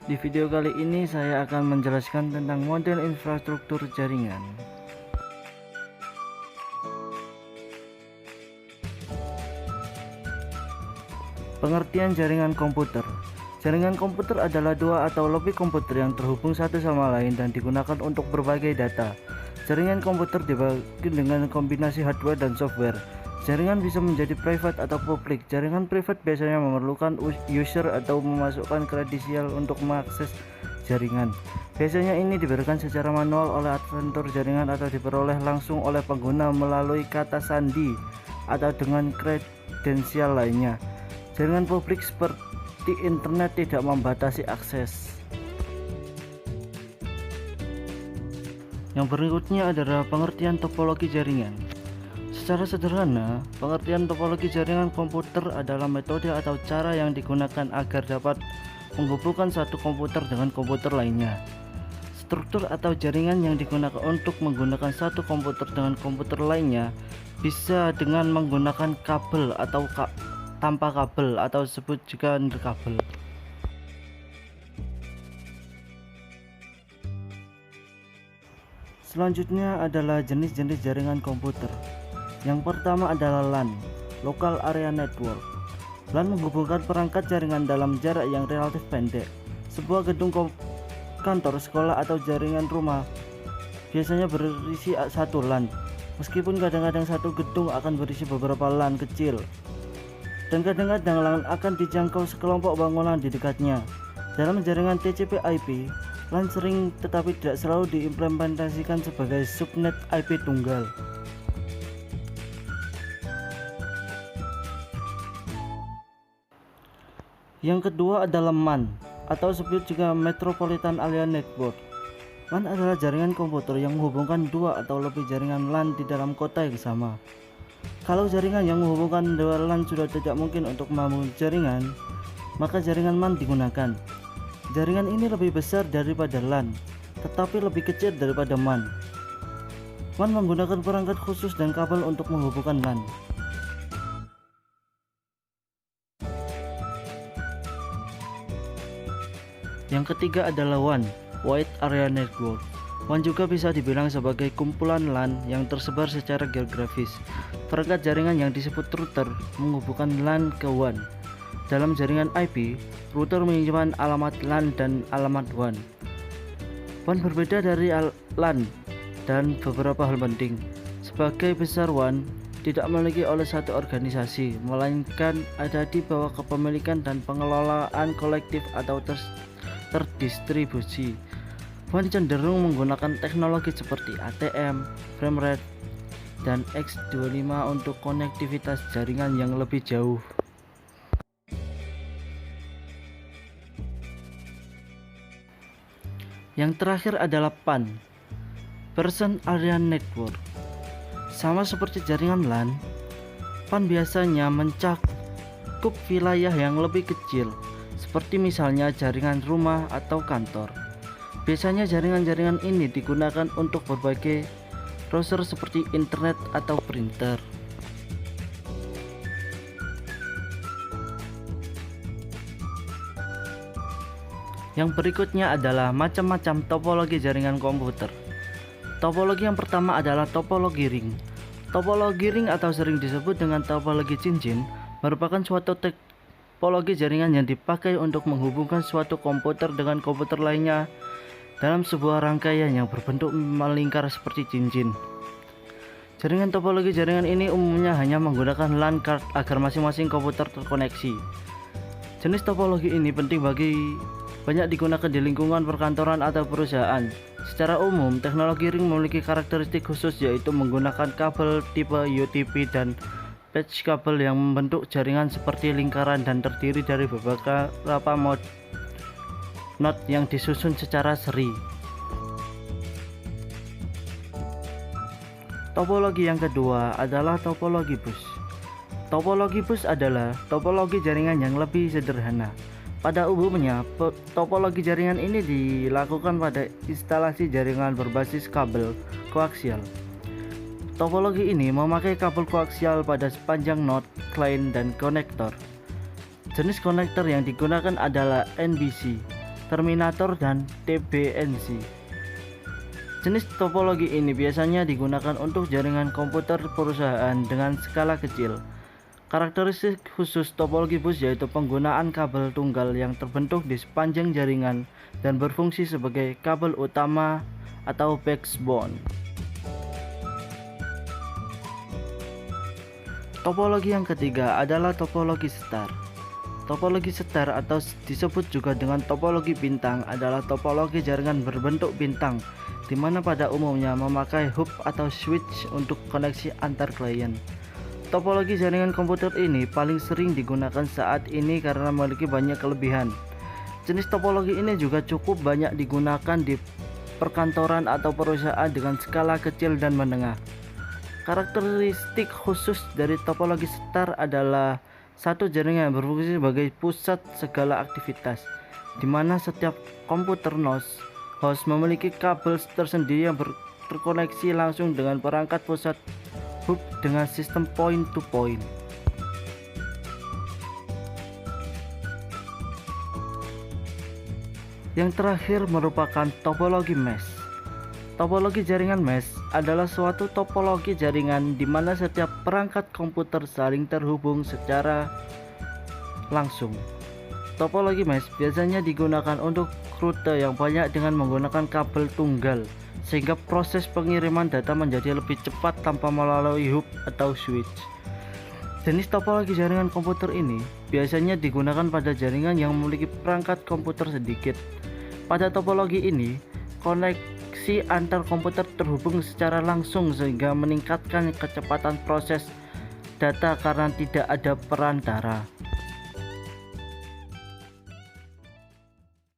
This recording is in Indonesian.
Di video kali ini saya akan menjelaskan tentang model infrastruktur jaringan. Pengertian jaringan komputer. Jaringan komputer adalah dua atau lebih komputer yang terhubung satu sama lain dan digunakan untuk berbagai data. Jaringan komputer dibagi dengan kombinasi hardware dan software. Jaringan bisa menjadi private atau publik. Jaringan private biasanya memerlukan user atau memasukkan kredensial untuk mengakses jaringan. Biasanya ini diberikan secara manual oleh administrator jaringan atau diperoleh langsung oleh pengguna melalui kata sandi atau dengan kredensial lainnya. Jaringan publik seperti internet tidak membatasi akses. Yang berikutnya adalah pengertian topologi jaringan. Secara sederhana, pengertian topologi jaringan komputer adalah metode atau cara yang digunakan agar dapat menghubungkan satu komputer dengan komputer lainnya. Struktur atau jaringan yang digunakan untuk menggunakan satu komputer dengan komputer lainnya bisa dengan menggunakan kabel atau tanpa kabel atau disebut juga nirkabel. Selanjutnya adalah jenis-jenis jaringan komputer. Yang pertama adalah LAN, Local Area Network. LAN menghubungkan perangkat jaringan dalam jarak yang relatif pendek. Sebuah gedung kantor, sekolah, atau jaringan rumah biasanya berisi satu LAN. Meskipun kadang-kadang satu gedung akan berisi beberapa LAN kecil, dan kadang-kadang LAN akan dijangkau sekelompok bangunan di dekatnya. Dalam jaringan TCP/IP, LAN sering tetapi tidak selalu diimplementasikan sebagai subnet IP tunggal. Yang kedua adalah MAN atau disebut juga Metropolitan Area Network. MAN adalah jaringan komputer yang menghubungkan dua atau lebih jaringan LAN di dalam kota yang sama. Kalau jaringan yang menghubungkan dua LAN sudah tidak mungkin untuk membangun jaringan, maka jaringan MAN digunakan. Jaringan ini lebih besar daripada LAN, tetapi lebih kecil daripada MAN. MAN menggunakan perangkat khusus dan kabel untuk menghubungkan LAN. Yang ketiga adalah WAN, Wide Area Network. WAN juga bisa dibilang sebagai kumpulan LAN yang tersebar secara geografis. Perangkat jaringan yang disebut router menghubungkan LAN ke WAN. Dalam jaringan IP, router menyimpan alamat LAN dan alamat WAN. WAN berbeda dari LAN dan beberapa hal penting. Sebagai besar, WAN tidak memiliki oleh satu organisasi, melainkan ada di bawah kepemilikan dan pengelolaan kolektif atau terdistribusi. WAN cenderung menggunakan teknologi seperti ATM, frame rate, dan X25 untuk konektivitas jaringan yang lebih jauh. Yang terakhir adalah PAN, Person Area Network. Sama seperti jaringan LAN, PAN biasanya mencakup wilayah yang lebih kecil, seperti misalnya jaringan rumah atau kantor. Biasanya jaringan-jaringan ini digunakan untuk berbagai browser seperti internet atau printer. Yang berikutnya adalah macam-macam topologi jaringan komputer. Topologi yang pertama adalah topologi ring. Topologi ring atau sering disebut dengan topologi cincin merupakan suatu topologi jaringan yang dipakai untuk menghubungkan suatu komputer dengan komputer lainnya dalam sebuah rangkaian yang berbentuk melingkar seperti cincin. Jaringan topologi jaringan ini umumnya hanya menggunakan LAN card agar masing-masing komputer terkoneksi. Jenis topologi ini penting banyak digunakan di lingkungan perkantoran atau perusahaan. Secara umum, teknologi ring memiliki karakteristik khusus, yaitu menggunakan kabel tipe UTP dan patch kabel yang membentuk jaringan seperti lingkaran dan terdiri dari beberapa node yang disusun secara seri. Topologi yang kedua adalah topologi bus. Topologi bus adalah topologi jaringan yang lebih sederhana. Pada umumnya, topologi jaringan ini dilakukan pada instalasi jaringan berbasis kabel koaksial. Topologi ini memakai kabel koaksial pada sepanjang node, klien, dan konektor. Jenis konektor yang digunakan adalah NBC. Terminator, dan TBNC. Jenis topologi ini biasanya digunakan untuk jaringan komputer perusahaan dengan skala kecil. Karakteristik khusus topologi bus yaitu penggunaan kabel tunggal yang terbentuk di sepanjang jaringan dan berfungsi sebagai kabel utama atau backbone. Topologi yang ketiga adalah topologi star. Topologi star atau disebut juga dengan topologi bintang adalah topologi jaringan berbentuk bintang, di mana pada umumnya memakai hub atau switch untuk koneksi antar klien. Topologi jaringan komputer ini paling sering digunakan saat ini karena memiliki banyak kelebihan. Jenis topologi ini juga cukup banyak digunakan di perkantoran atau perusahaan dengan skala kecil dan menengah. Karakteristik khusus dari topologi star adalah satu jaringan yang berfungsi sebagai pusat segala aktivitas, di mana setiap komputer host memiliki kabel tersendiri yang terkoneksi langsung dengan perangkat pusat hub dengan sistem point to point. Yang terakhir merupakan topologi mesh. Topologi jaringan mesh adalah suatu topologi jaringan di mana setiap perangkat komputer saling terhubung secara langsung. Topologi mesh biasanya digunakan untuk rute yang banyak dengan menggunakan kabel tunggal, sehingga proses pengiriman data menjadi lebih cepat tanpa melalui hub atau switch. Jenis topologi jaringan komputer ini biasanya digunakan pada jaringan yang memiliki perangkat komputer sedikit. Pada topologi ini, koneksi antar komputer terhubung secara langsung sehingga meningkatkan kecepatan proses data karena tidak ada perantara.